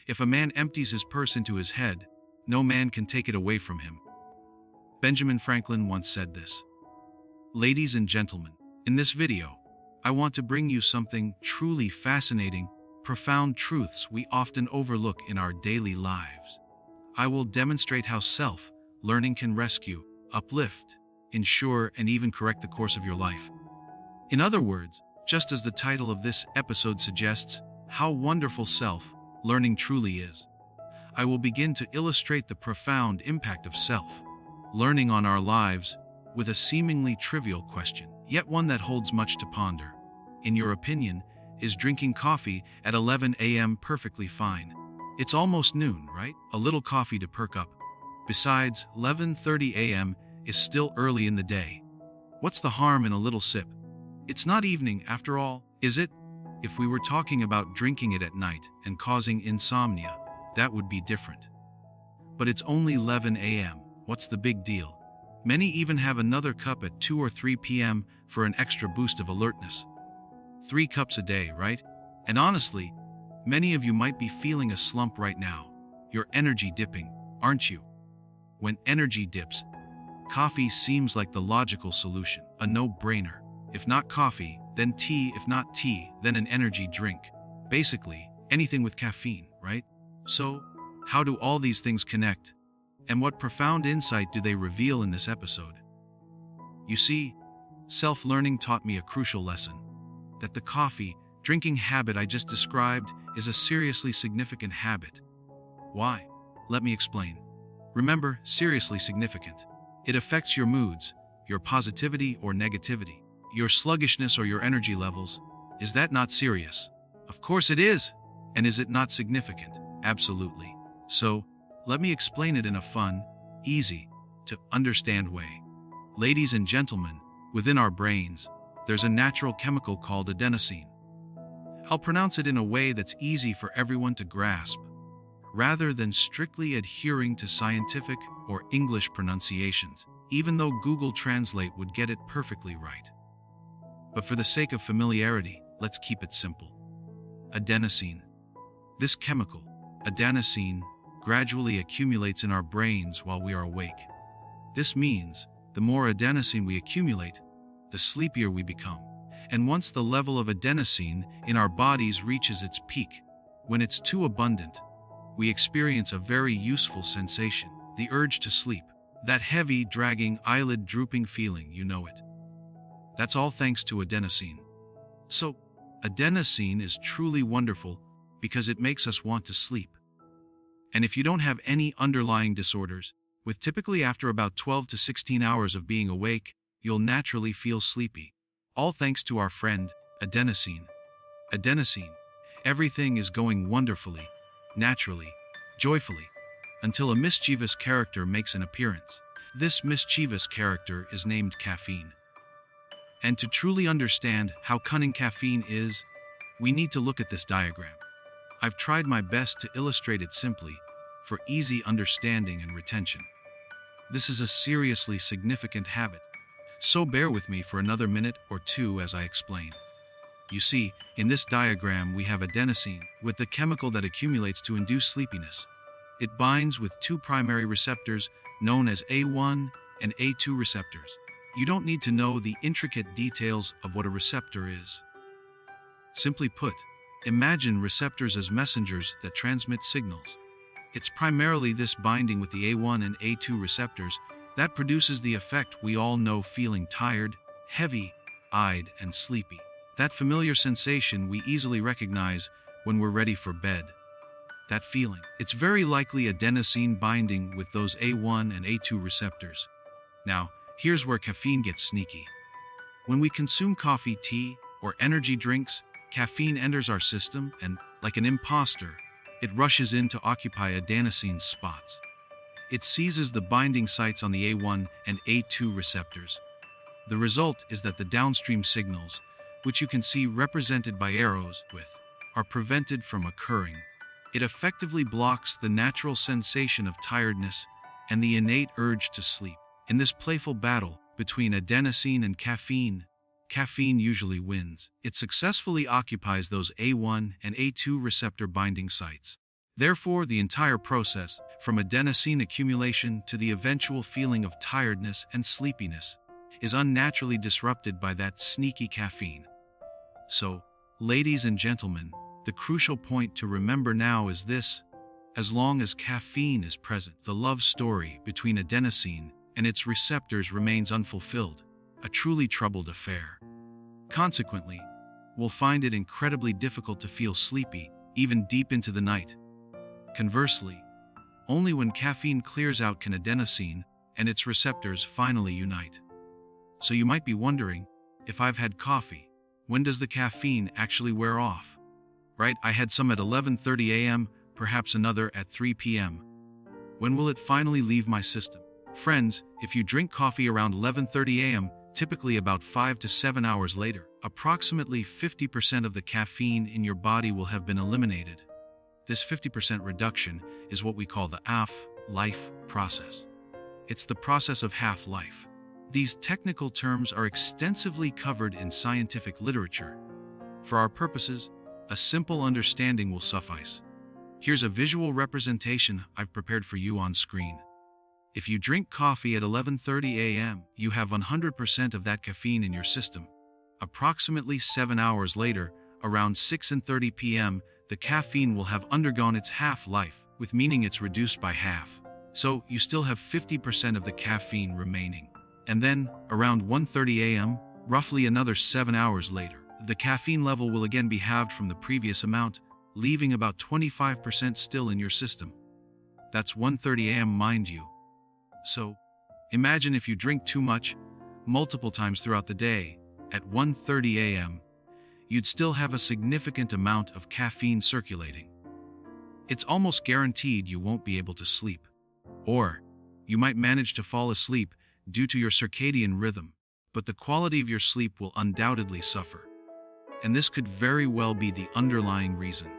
If a man empties his purse into his head, no man can take it away from him. Benjamin Franklin once said this. Ladies and gentlemen, in this video, I want to bring you something truly fascinating, profound truths we often overlook in our daily lives. I will demonstrate how self-learning can rescue, uplift, ensure, and even correct the course of your life. In other words, just as the title of this episode suggests, how wonderful self-learning truly is. I will begin to illustrate the profound impact of self-learning on our lives with a seemingly trivial question, yet one that holds much to ponder. In your opinion, is drinking coffee at 11 a.m. perfectly fine? It's almost noon, right? A little coffee to perk up. Besides, 11:30 a.m. is still early in the day. What's the harm in a little sip? It's not evening after all, is it? If we were talking about drinking it at night and causing insomnia, that would be different. But it's only 11 a.m. What's the big deal? Many even have another cup at 2 or 3 p.m. for an extra boost of alertness. 3 cups a day, right? And honestly, many of you might be feeling a slump right now. You're energy dipping, aren't you? When energy dips, coffee seems like the logical solution, a no-brainer. If not coffee, then tea. If not tea, then an energy drink. Basically, anything with caffeine, right? So, how do all these things connect? And what profound insight do they reveal in this episode? You see, self-learning taught me a crucial lesson. That the coffee drinking habit I just described is a seriously significant habit. Why? Let me explain. Remember, seriously significant. It affects your moods, your positivity or negativity, your sluggishness or your energy levels. Is that not serious? Of course it is. And is it not significant? Absolutely. So, let me explain it in a fun, easy to understand way. Ladies and gentlemen, within our brains, there's a natural chemical called adenosine. I'll pronounce it in a way that's easy for everyone to grasp, rather than strictly adhering to scientific or English pronunciations, even though Google Translate would get it perfectly right. But for the sake of familiarity, let's keep it simple. Adenosine. This chemical, adenosine, gradually accumulates in our brains while we are awake. This means, the more adenosine we accumulate, the sleepier we become. And once the level of adenosine in our bodies reaches its peak, when it's too abundant, we experience a very useful sensation, the urge to sleep. That heavy, dragging, eyelid-drooping feeling, you know it. That's all thanks to adenosine. So, adenosine is truly wonderful because it makes us want to sleep. And if you don't have any underlying disorders, with typically after about 12 to 16 hours of being awake, you'll naturally feel sleepy. All thanks to our friend, adenosine. Adenosine. Everything is going wonderfully, naturally, joyfully, until a mischievous character makes an appearance. This mischievous character is named caffeine. And to truly understand how cunning caffeine is, we need to look at this diagram. I've tried my best to illustrate it simply, for easy understanding and retention. This is a seriously significant habit, so bear with me for another minute or two as I explain. You see, in this diagram we have adenosine, with the chemical that accumulates to induce sleepiness. It binds with 2 primary receptors known as A1 and A2 receptors. You don't need to know the intricate details of what a receptor is. Simply put, imagine receptors as messengers that transmit signals. It's primarily this binding with the A1 and A2 receptors that produces the effect we all know, feeling tired, heavy-eyed, and sleepy. That familiar sensation we easily recognize when we're ready for bed. That feeling. It's very likely adenosine binding with those A1 and A2 receptors. Now, here's where caffeine gets sneaky. When we consume coffee, tea, or energy drinks, caffeine enters our system and, like an imposter, it rushes in to occupy adenosine spots. It seizes the binding sites on the A1 and A2 receptors. The result is that the downstream signals, which you can see represented by arrows with, are prevented from occurring. It effectively blocks the natural sensation of tiredness and the innate urge to sleep. In this playful battle between adenosine and caffeine, caffeine usually wins. It successfully occupies those A1 and A2 receptor binding sites. Therefore, the entire process, from adenosine accumulation to the eventual feeling of tiredness and sleepiness, is unnaturally disrupted by that sneaky caffeine. So, ladies and gentlemen, the crucial point to remember now is this: as long as caffeine is present, the love story between adenosine and its receptors remains unfulfilled, a truly troubled affair. Consequently, we'll find it incredibly difficult to feel sleepy, even deep into the night. Conversely, only when caffeine clears out can adenosine and its receptors finally unite. So you might be wondering, if I've had coffee, when does the caffeine actually wear off? Right, I had some at 11:30 a.m., perhaps another at 3 p.m. When will it finally leave my system? Friends, if you drink coffee around 11:30 a.m., typically about 5 to 7 hours later, approximately 50% of the caffeine in your body will have been eliminated. This 50% reduction is what we call the half-life process. It's the process of half-life. These technical terms are extensively covered in scientific literature. For our purposes, a simple understanding will suffice. Here's a visual representation I've prepared for you on screen. If you drink coffee at 11:30 a.m., you have 100% of that caffeine in your system. Approximately 7 hours later, around 6:30 p.m., the caffeine will have undergone its half-life, with meaning it's reduced by half. So, you still have 50% of the caffeine remaining. And then, around 1:30 a.m., roughly another 7 hours later, the caffeine level will again be halved from the previous amount, leaving about 25% still in your system. That's 1:30 a.m., mind you. So, imagine if you drink too much, multiple times throughout the day, at 1:30 a.m., you'd still have a significant amount of caffeine circulating. It's almost guaranteed you won't be able to sleep. Or, you might manage to fall asleep due to your circadian rhythm, but the quality of your sleep will undoubtedly suffer. And this could very well be the underlying reason.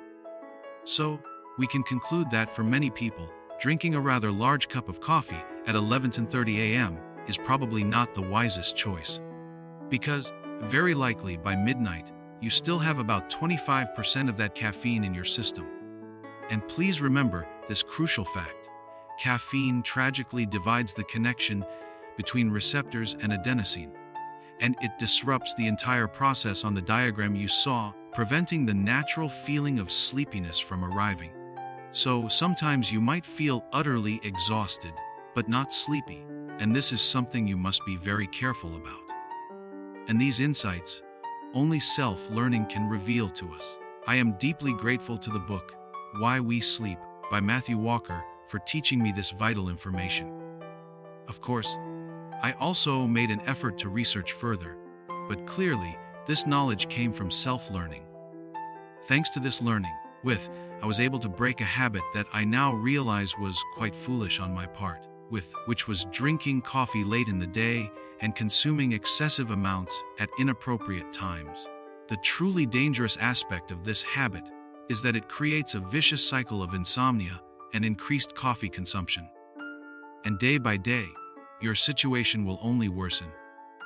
So, we can conclude that for many people, drinking a rather large cup of coffee at 11:30 a.m. is probably not the wisest choice. Because, very likely by midnight, you still have about 25% of that caffeine in your system. And please remember this crucial fact: caffeine tragically divides the connection between receptors and adenosine, and it disrupts the entire process on the diagram you saw, preventing the natural feeling of sleepiness from arriving. So sometimes you might feel utterly exhausted, but not sleepy, and this is something you must be very careful about. And these insights, only self-learning can reveal to us. I am deeply grateful to the book, Why We Sleep, by Matthew Walker, for teaching me this vital information. Of course, I also made an effort to research further, but clearly, this knowledge came from self-learning. Thanks to this learning, I was able to break a habit that I now realize was quite foolish on my part, which was drinking coffee late in the day and consuming excessive amounts at inappropriate times. The truly dangerous aspect of this habit is that it creates a vicious cycle of insomnia and increased coffee consumption. And day by day, your situation will only worsen.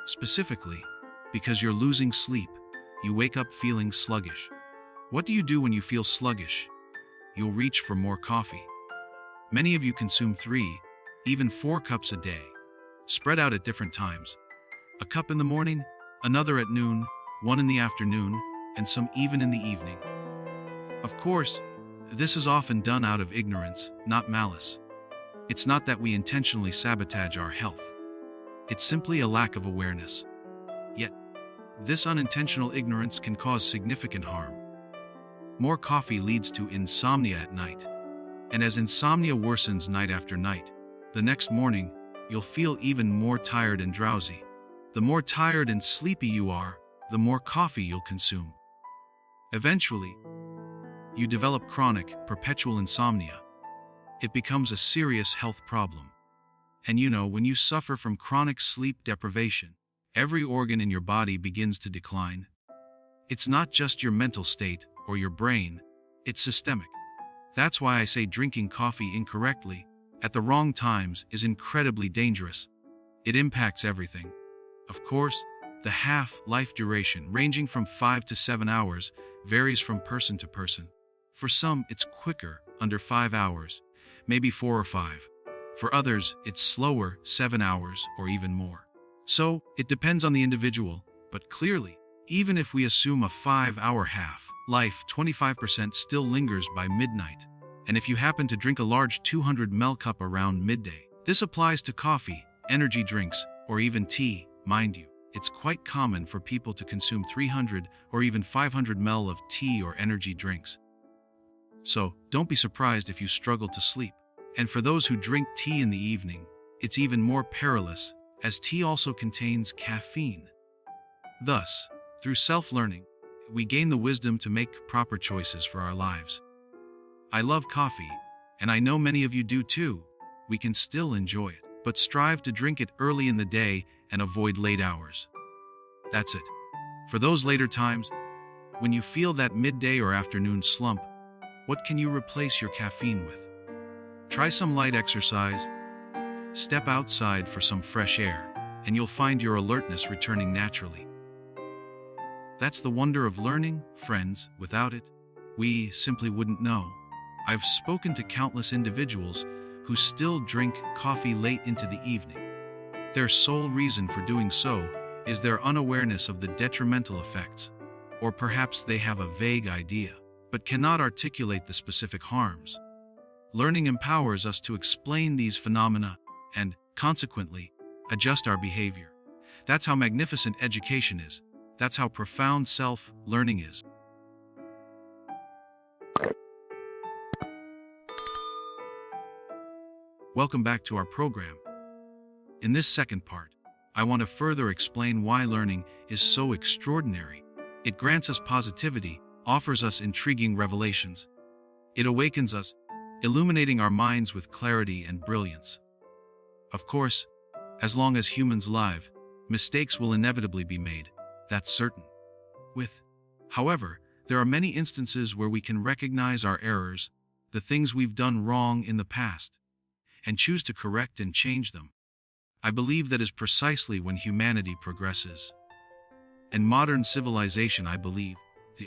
Specifically, because you're losing sleep, you wake up feeling sluggish. What do you do when you feel sluggish? You'll reach for more coffee. Many of you consume 3, even 4 cups a day, spread out at different times. A cup in the morning, another at noon, 1 in the afternoon, and some even in the evening. Of course, this is often done out of ignorance, not malice. It's not that we intentionally sabotage our health. It's simply a lack of awareness. Yet, this unintentional ignorance can cause significant harm. More coffee leads to insomnia at night. And as insomnia worsens night after night, the next morning, you'll feel even more tired and drowsy. The more tired and sleepy you are, the more coffee you'll consume. Eventually, you develop chronic, perpetual insomnia. It becomes a serious health problem. And when you suffer from chronic sleep deprivation, every organ in your body begins to decline. It's not just your mental state or your brain, it's systemic. That's why I say drinking coffee incorrectly, at the wrong times, is incredibly dangerous. It impacts everything. Of course, the half-life duration, ranging from 5 to 7 hours, varies from person to person. For some, it's quicker, under 5 hours, maybe 4 or 5. For others, it's slower, 7 hours or even more. So, it depends on the individual, but clearly, even if we assume a 5-hour half-life, 25% still lingers by midnight. And if you happen to drink a large 200 ml cup around midday, this applies to coffee, energy drinks, or even tea, mind you. It's quite common for people to consume 300 or even 500 ml of tea or energy drinks. So, don't be surprised if you struggle to sleep. And for those who drink tea in the evening, it's even more perilous, as tea also contains caffeine. Thus, through self-learning, we gain the wisdom to make proper choices for our lives. I love coffee, and I know many of you do too. We can still enjoy it, but strive to drink it early in the day and avoid late hours. That's it. For those later times, when you feel that midday or afternoon slump, what can you replace your caffeine with? Try some light exercise, step outside for some fresh air, and you'll find your alertness returning naturally. That's the wonder of learning, friends. Without it, we simply wouldn't know. I've spoken to countless individuals who still drink coffee late into the evening. Their sole reason for doing so is their unawareness of the detrimental effects, or perhaps they have a vague idea, but cannot articulate the specific harms. Learning empowers us to explain these phenomena and, consequently, adjust our behavior. That's how magnificent education is. That's how profound self-learning is. Welcome back to our program. In this second part, I want to further explain why learning is so extraordinary. It grants us positivity, offers us intriguing revelations. It awakens us, illuminating our minds with clarity and brilliance. Of course, as long as humans live, mistakes will inevitably be made, that's certain. However, there are many instances where we can recognize our errors, the things we've done wrong in the past, and choose to correct and change them. I believe that is precisely when humanity progresses. And modern civilization, I believe,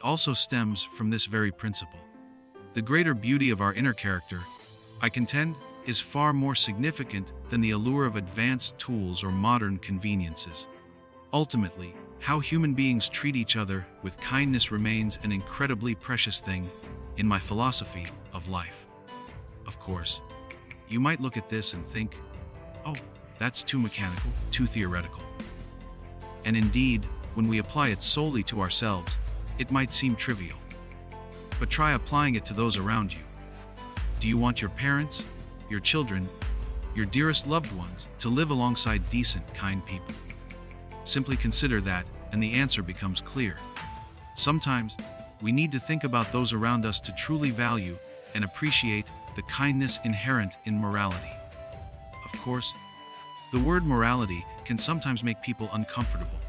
also stems from this very principle. The greater beauty of our inner character, I contend, is far more significant than the allure of advanced tools or modern conveniences. Ultimately, how human beings treat each other with kindness remains an incredibly precious thing in my philosophy of life. Of course, you might look at this and think, oh, that's too mechanical, too theoretical. And indeed, when we apply it solely to ourselves, it might seem trivial. But try applying it to those around you. Do you want your parents, your children, your dearest loved ones to live alongside decent, kind people? Simply consider that, and the answer becomes clear. Sometimes, we need to think about those around us to truly value and appreciate the kindness inherent in morality. Of course, the word morality can sometimes make people uncomfortable.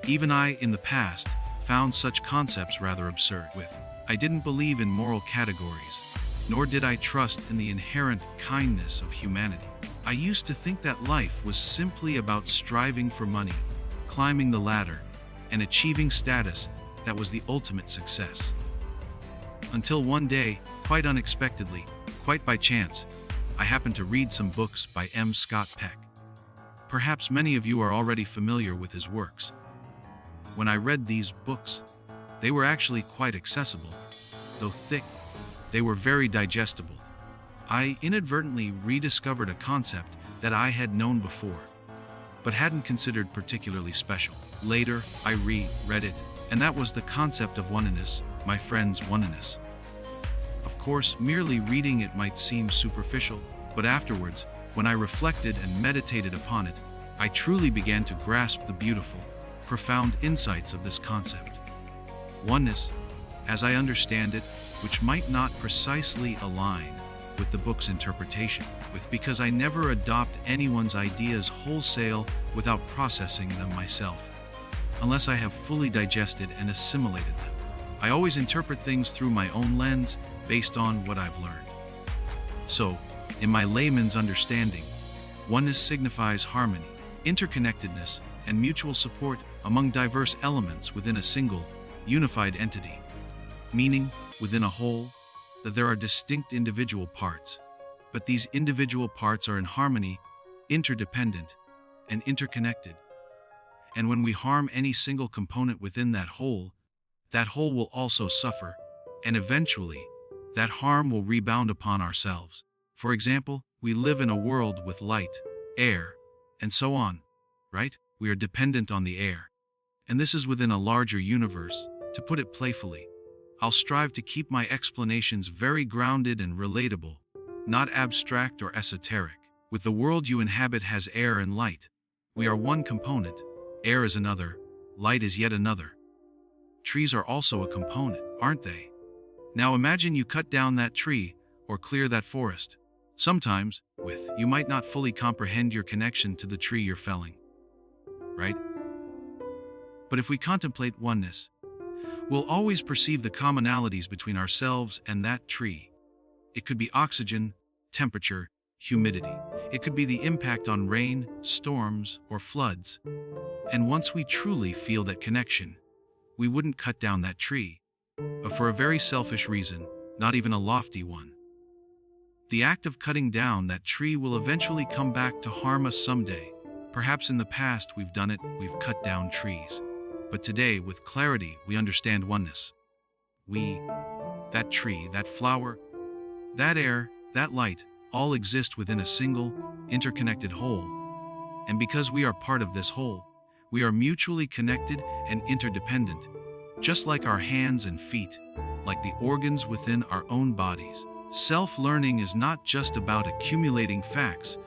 Even I, in the past, found such concepts rather absurd. I didn't believe in moral categories, nor did I trust in the inherent kindness of humanity. I used to think that life was simply about striving for money, climbing the ladder, and achieving status that was the ultimate success. Until one day, quite unexpectedly, quite by chance, I happened to read some books by M. Scott Peck. Perhaps many of you are already familiar with his works. When I read these books, they were actually quite accessible. Though thick, they were very digestible. I inadvertently rediscovered a concept that I had known before, but hadn't considered particularly special. Later, I reread it, and that was the concept of oneness, my friend's oneness. Of course, merely reading it might seem superficial, but afterwards, when I reflected and meditated upon it, I truly began to grasp the beautiful, profound insights of this concept. Oneness, as I understand it, which might not precisely align with the book's interpretation, because I never adopt anyone's ideas wholesale without processing them myself, unless I have fully digested and assimilated them. I always interpret things through my own lens based on what I've learned. So, in my layman's understanding, oneness signifies harmony, interconnectedness, and mutual support among diverse elements within a single, unified entity. Meaning, within a whole, that there are distinct individual parts, but these individual parts are in harmony, interdependent, and interconnected. And when we harm any single component within that whole will also suffer, and eventually, that harm will rebound upon ourselves. For example, we live in a world with light, air, and so on, right? We are dependent on the air. And this is within a larger universe. To put it playfully, I'll strive to keep my explanations very grounded and relatable, not abstract or esoteric. With the world you inhabit has air and light. We are one component, air is another, light is yet another. Trees are also a component, aren't they? Now imagine you cut down that tree, or clear that forest. Sometimes, you might not fully comprehend your connection to the tree you're felling, right? But if we contemplate oneness, we'll always perceive the commonalities between ourselves and that tree. It could be oxygen, temperature, humidity. It could be the impact on rain, storms, or floods. And once we truly feel that connection, we wouldn't cut down that tree, but for a very selfish reason, not even a lofty one. The act of cutting down that tree will eventually come back to harm us someday. Perhaps in the past we've done it, we've cut down trees. But today, with clarity, we understand oneness. We, that tree, that flower, that air, that light, all exist within a single, interconnected whole. And because we are part of this whole, we are mutually connected and interdependent, just like our hands and feet, like the organs within our own bodies. Self-learning is not just about accumulating facts,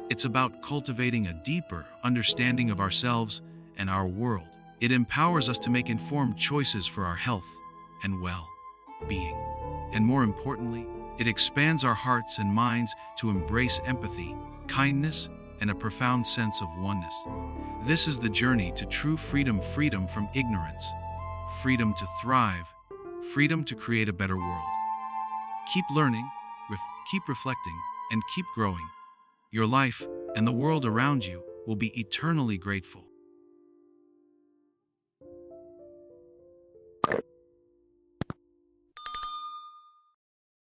it's about cultivating a deeper understanding of ourselves and our world. It empowers us to make informed choices for our health and well-being. And more importantly, it expands our hearts and minds to embrace empathy, kindness, and a profound sense of oneness. This is the journey to true freedom, freedom from ignorance, freedom to thrive, freedom to create a better world. Keep learning, keep reflecting, and keep growing. Your life and the world around you will be eternally grateful.